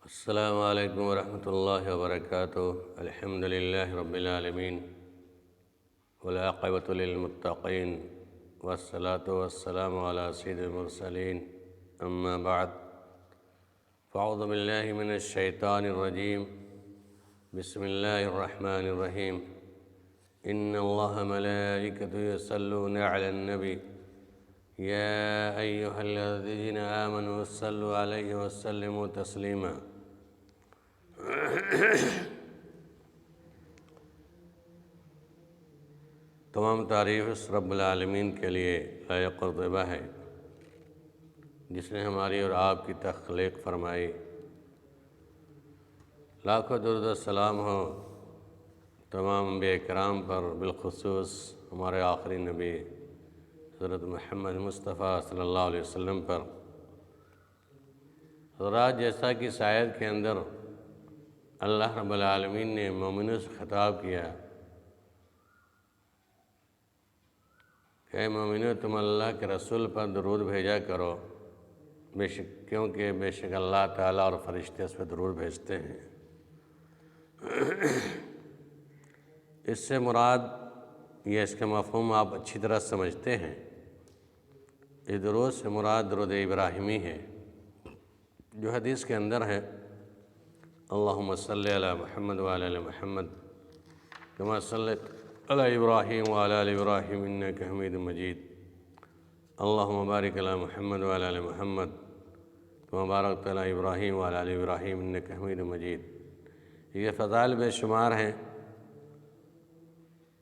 السلام علیکم ورحمۃ اللہ وبرکاتہ۔ الحمد للہ رب العالمین والعاقبۃ للمتقین والصلاۃ والسلام علی سید المرسلین، اما بعد فاعوذ باللہ من الشیطان الرجیم، بسم اللہ الرحمن الرحیم۔ ان اللہ ملائکۃ یصلون علی النبی یا ایہا الذین آمنوا صلوا علیہ وسلموا تسلیما۔ تمام تعریف اس رب العالمین کے لیے لائق و طیبہ ہے جس نے ہماری اور آپ کی تخلیق فرمائی۔ لاکھوں درود و سلام ہو تمام انبیاء کرام پر، بالخصوص ہمارے آخری نبی حضرت محمد مصطفیٰ صلی اللہ علیہ وسلم پر۔ حضرات، جیسا کہ اس آیت کے اندر اللہ رب العالمین نے مومنوں سے خطاب کیا کہ اے مومنو، تم اللہ کے رسول پر درود بھیجا کرو، کیونکہ بے شک اللہ تعالیٰ اور فرشتے اس پہ درود بھیجتے ہیں۔ اس سے مراد یہ، اس کا مفہوم آپ اچھی طرح سمجھتے ہیں۔ اس درود سے مراد درود ابراہیمی ہے، جو حدیث کے اندر ہے، اللہم صلی علی محمد وعلی آل محمد کما صلیت علی ابراہیم وعلی آل ابراہیم انک حمید مجید، اللہم بارک علی محمد وعلی آل محمد کما بارکت علی ابراہیم وعلی آل ابراہیم انک حمید مجید۔ یہ فضائل بے شمار ہیں،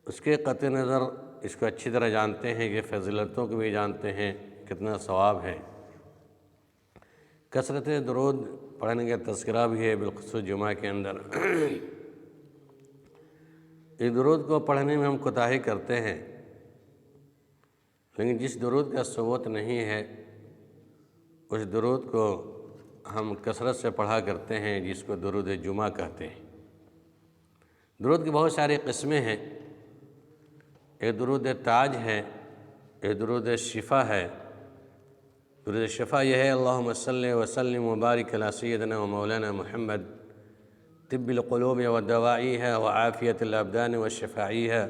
اس کے قطع نظر اس کو اچھی طرح جانتے ہیں کہ فضیلتوں کو بھی جانتے ہیں، کتنا ثواب ہے۔ کثرت درود پڑھنے کا تذکرہ بھی ہے، بالخصوص جمعہ کے اندر۔ اس درود کو پڑھنے میں ہم کوتاہی کرتے ہیں، لیکن جس درود کا ثبوت نہیں ہے اس درود کو ہم کثرت سے پڑھا کرتے ہیں، جس کو درود جمعہ کہتے ہیں۔ درود کی بہت ساری قسمیں ہیں۔ ایک درود تاج ہے، ایک درود شفا ہے۔ درود شفا یہ ہے، اللہم صلی وسلم وبارک علی سیدنا و مولانا محمد طب القلوب و دوائیہا و عافیت الابدان و شفائیہا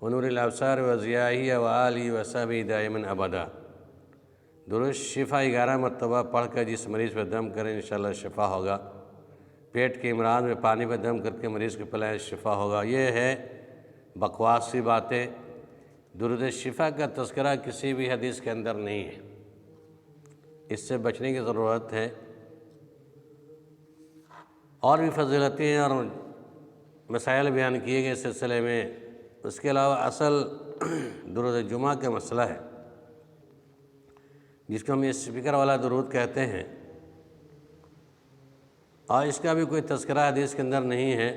و نور الابصار و ضیائیہا و آلہ و صحبہ دائما ابدا۔ درود شفا 11 مرتبہ پڑھ کر جس مریض پہ دم کریں انشاءاللہ شفا ہوگا۔ پیٹ کے امراض میں پانی پہ دم کر کے مریض کو پلائیں شفا ہوگا۔ یہ ہے بکواسی باتیں۔ درود شفا کا تذکرہ کسی بھی حدیث کے اندر نہیں ہے، اس سے بچنے کی ضرورت ہے۔ اور بھی فضیلتیں اور مسائل بیان کیے گئے اس سلسلے میں۔ اس کے علاوہ اصل درود جمعہ کا مسئلہ ہے، جس کو ہم یہ اسپیکر والا درود کہتے ہیں، اور اس کا بھی کوئی تذکرہ حدیث کے اندر نہیں ہے،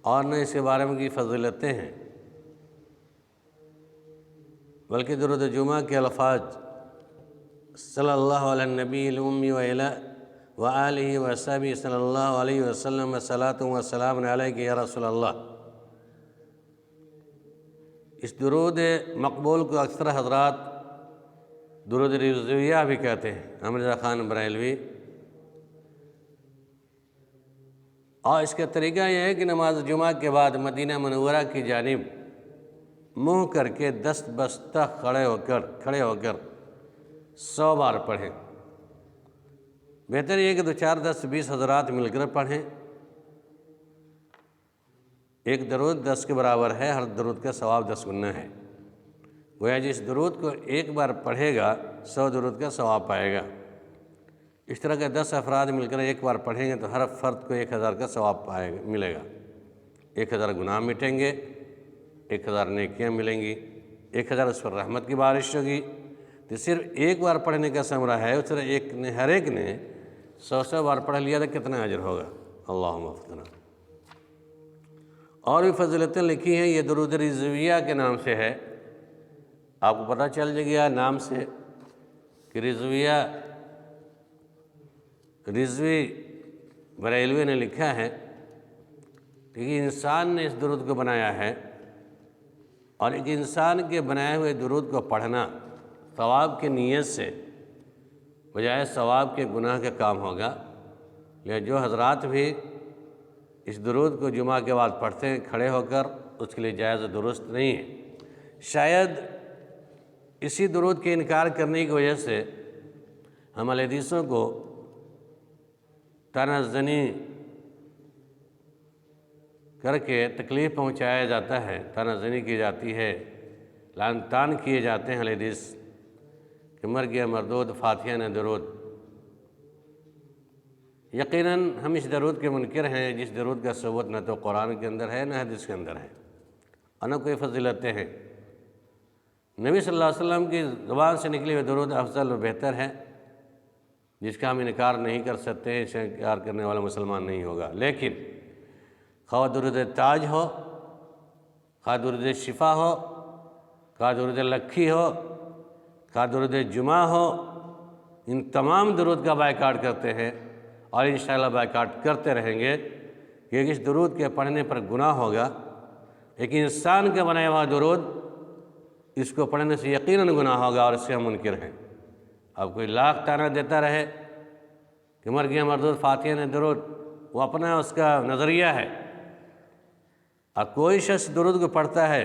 اور نہ اس کے بارے میں کوئی فضیلتیں ہیں، بلکہ درود جمعہ کے الفاظ صلی اللہ علیہ النبی الامی و آلہ و صحبہ صلی اللہ علیہ وسلم صلاۃ و سلام علیک یا رسول اللہ۔ اس درود مقبول کو اکثر حضرات درود رضویہ بھی کہتے ہیں، احمد رضا خان بریلوی۔ اور اس کا طریقہ یہ ہے کہ نماز جمعہ کے بعد مدینہ منورہ کی جانب منہ کر کے دست بستہ کھڑے ہو کر 100 بار پڑھیں۔ بہتر یہ کہ 2 4 10 20 حضرات مل کر پڑھیں۔ ایک درود 10 کے برابر ہے، ہر درود کا ثواب 10 گنا ہے۔ گویا جس درود کو ایک بار پڑھے گا 100 درود کا ثواب پائے گا۔ اس طرح کے 10 افراد مل کر ایک بار پڑھیں گے تو ہر فرد کو 1000 کا ثواب ملے گا۔ 1000 گناہ مٹیں گے، 1000 نیکیاں ملیں گی، 1000 اس پر رحمت کی بارش ہوگی۔ تو صرف ایک بار پڑھنے کا ثمرہ ہے، اس طرح ہر ایک نے 100 بار پڑھ لیا تو کتنا اجر ہوگا۔ اللہم افتنا۔ اور بھی فضیلتیں لکھی ہیں، یہ درود رضویہ کے نام سے ہے۔ آپ کو پتہ چل گیا نام سے کہ رضوی بریلوی نے لکھا ہے کہ انسان نے اس درود کو بنایا ہے، اور ایک انسان کے بنائے ہوئے درود کو پڑھنا ثواب کی نیت سے بجائے ثواب کے گناہ کا کام ہوگا۔ لیکن جو حضرات بھی اس درود کو جمعہ کے بعد پڑھتے ہیں کھڑے ہو کر، اس کے لیے جائز و درست نہیں ہے۔ شاید اسی درود کے انکار کرنے کی وجہ سے ہم اہل حدیثوں کو طعنہ زنی کر کے تکلیف پہنچایا جاتا ہے، طعنہ زنی کی جاتی ہے، لعن طعن کیے جاتے ہیں اہل حدیث کہ مر گیا مردود فاتحہ نہ درود۔ یقیناً ہم اس درود کے منکر ہیں جس درود کا ثبوت نہ تو قرآن کے اندر ہے نہ حدیث کے اندر ہے اور نہ کوئی فضیلتیں ہیں۔ نبی صلی اللہ علیہ وسلم کی زبان سے نکلی ہوئی درود افضل و بہتر ہے، جس کا ہم انکار نہیں کر سکتے، اسے انکار کرنے والا مسلمان نہیں ہوگا۔ لیکن خواہ درود تاج ہو، خواہ درود شفا ہو، خواہ درود لکھی ہو، خواہ درود جمعہ ہو، ان تمام درود کا بائیکاٹ کرتے ہیں اور انشاءاللہ بائیکاٹ کرتے رہیں گے، کیونکہ اس درود کے پڑھنے پر گناہ ہوگا۔ ایک انسان کا بنایا ہوا درود، اس کو پڑھنے سے یقیناً گناہ ہوگا اور اس سے ہم منکر ہیں۔ اب کوئی لاکھ طعنہ دیتا رہے کہ مر گیا مردود فاتحہ نے درود، وہ اپنا اس کا نظریہ ہے، اور کوئی شخص درود کو پڑھتا ہے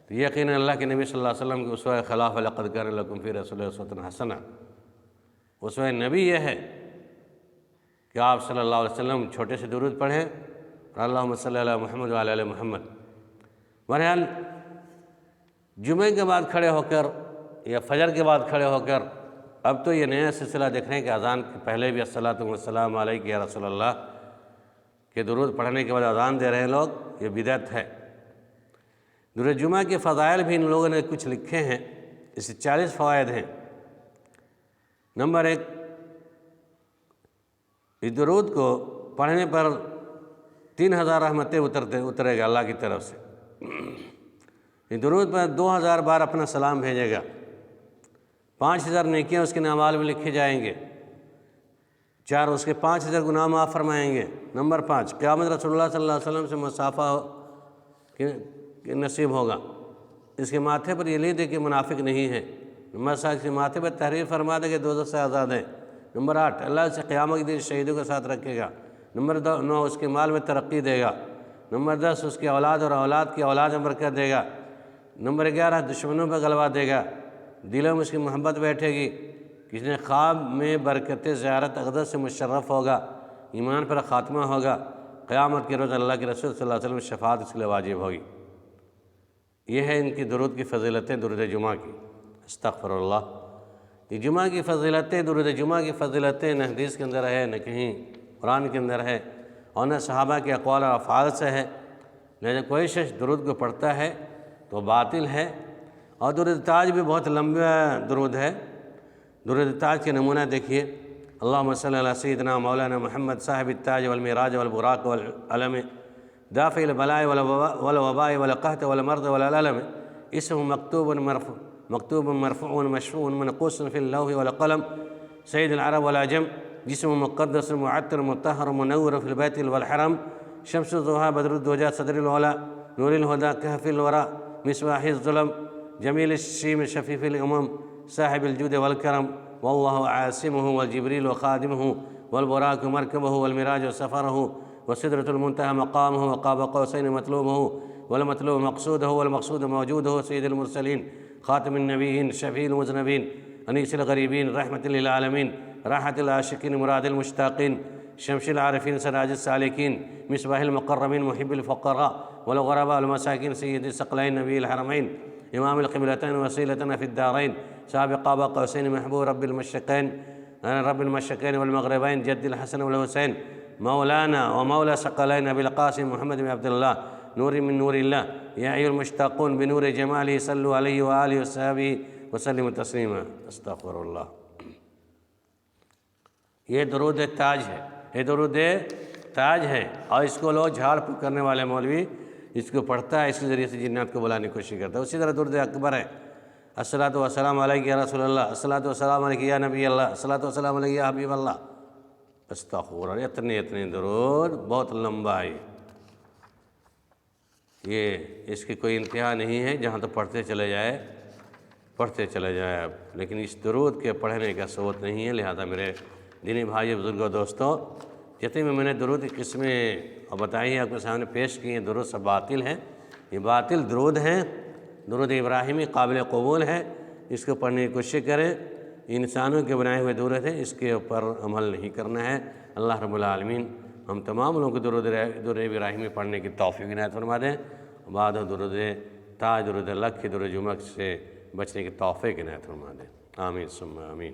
تو یقیناً اللہ کے نبی صلی اللہ علیہ وسلم کے اسوہ خلاف لقد کان لکم فی رسول اللہ اسوۃ حسنہ، اسوہ نبی یہ ہے کہ آپ صلی اللہ علیہ وسلم چھوٹے سے درود پڑھیں، اللہم صلی علی محمد وعلی آل محمد۔ بہرحال جمعے کے بعد کھڑے ہو کر یا فجر کے بعد کھڑے ہو کر، اب تو یہ نیا سلسلہ دیکھ رہے ہیں کہ اذان کے پہلے بھی الصلاۃ والسلام علیک یا رسول اللہ کہ درود پڑھنے کے بعد اذان دے رہے ہیں لوگ، یہ بدعت ہے۔ درود جمعہ کے فضائل بھی ان لوگوں نے کچھ لکھے ہیں، اس سے 40 فوائد ہیں۔ نمبر 1، اس درود کو پڑھنے پر 3000 رحمتیں اترے گا اللہ کی طرف سے۔ اس درود پر 2000 بار اپنا سلام بھیجے گا، 5000 نیکیاں اس کے اعمال میں لکھے جائیں گے، 4 اس کے 5000 گناہ معاف فرمائیں گے۔ نمبر 5، قیامت رسول اللہ صلی اللہ علیہ وسلم سے مصافحہ نصیب ہوگا۔ اس کے ماتھے پر یہ لکھ دے کہ منافق نہیں ہے۔ نمبر 7، اس کے ماتھے پر تحریر فرما دے کہ دوزخ سے آزاد ہے۔ نمبر 8، اللہ سے قیامت کے دن شہیدوں کے ساتھ رکھے گا۔ نمبر 9، اس کے مال میں ترقی دے گا۔ نمبر 10، اس کی اولاد اور اولاد کی اولاد میں برکت دے گا۔ نمبر 11، دشمنوں پر غلبہ دے گا، دلوں میں اس کی محبت بیٹھے گی۔ کسی نے خواب میں برکت زیارت اقدس سے مشرف ہوگا، ایمان پر خاتمہ ہوگا، قیامت کے روز اللہ کے رسول صلی اللہ علیہ وسلم شفاعت اس کے لیے واجب ہوگی۔ یہ ہے ان کی درود کی فضیلتیں، درود جمعہ کی۔ استغفر اللہ۔ یہ جمعہ کی فضیلتیں، درود جمعہ کی فضیلتیں نہ حدیث کے اندر ہے، نہ کہیں قرآن کے اندر ہے، اور نہ صحابہ کے اقوال اور افعال سے ہے۔ لہذا کوئی شخص درود کو پڑھتا ہے تو باطل ہے۔ اور درود تاج بھی بہت لمبا درود ہے۔ درود تاج کے نمونہ دیکھیے، اللہم صلی علی سیدنا مولانا محمد صاحب التاج والمعراج والبراق والعلم دافع البلاء والوباء والقحط والمرض والعلم اسم مکتوب مرفوع مشفوع منقوص فی اللوح والقلم سید العرب والعجم جسم مقدس معطر مطہر منور فی البیت والحرم شمس الضحیٰ بدر الدجى صدر العلا نور الہدى کہف الورى مصباح الظلم جمیل الشیم شفیف الامم صاحب الجود والکرم واللہ عاصمہ والجبریل وخادمہ والبراق مرکبہ والمراج سفرہ وسدرۃ المنتہى مقامہ وقاب قوسین مطلوبہ والمطلوب مقصودہ والمقصود موجودہ سید المرسلین خاتم النبیین شفیع المذنبین انیس الغریبین رحمۃ للعالمین راحت العاشقین مراد المشتاقین شمس العارفین سراج السالکین مصباح المقربین محب الفقراء والغرباء المساکین سید الثقلین نبی الحرمین امام القبلتین وسیلتنا فی الدارین صاحب قاب قوسین محبوب رب المشرقین والمغربین جد الحسن والحسین مولانا ومولا ثقلین ابی القاسم محمد بن عبد اللہ نور من نور اللہ یا ایھا المشتاقون بنور جمالہ صلوا علیہ وآلہ وصحبہ وسلم تسلیما۔ استغفر اللہ۔ یہ درود تاج ہے، یہ درود تاج ہے، اور اس کو لوگ جھاڑ پھونک کرنے والے مولوی اس کو پڑھتا ہے، اس کے ذریعے سے جنات کو بلانے کی کوشش کرتا ہے۔ اسی طرح درود اکبر ہے، الصلاۃ والسلام علیک یا رسول اللہ، الصلاۃ والسلام علیک یا نبی اللہ، الصلاۃ والسلام علیک یا حبیب اللہ۔ استغفر اللہ۔ اتنے درود، بہت لمبا ہے یہ، اس کی کوئی انتہا نہیں ہے، جہاں تو پڑھتے چلے جائے آپ، لیکن اس درود کے پڑھنے کا ثبوت نہیں ہے۔ لہذا میرے دینی بھائی بزرگوں دوستوں، جتنے میں نے درود کی قسمیں بتائی ہیں آپ کے سامنے پیش کی ہیں، درود سب باطل ہیں، یہ باطل درود ہیں۔ درود ابراہیمی قابل قبول ہے، اس کو پڑھنے کی کوشش کریں۔ انسانوں کے بنائے ہوئے درود ہیں، اس کے اوپر عمل نہیں کرنا ہے۔ اللہ رب العالمین ہم تمام لوگوں کو درود ابراہیمی پڑھنے کی توفیق عنایت فرما دیں۔ بعد درود تاج، درود لکھ، درود جمعہ سے بچنے کی توفیق عنایت فرما دیں۔ آمین ثم آمین۔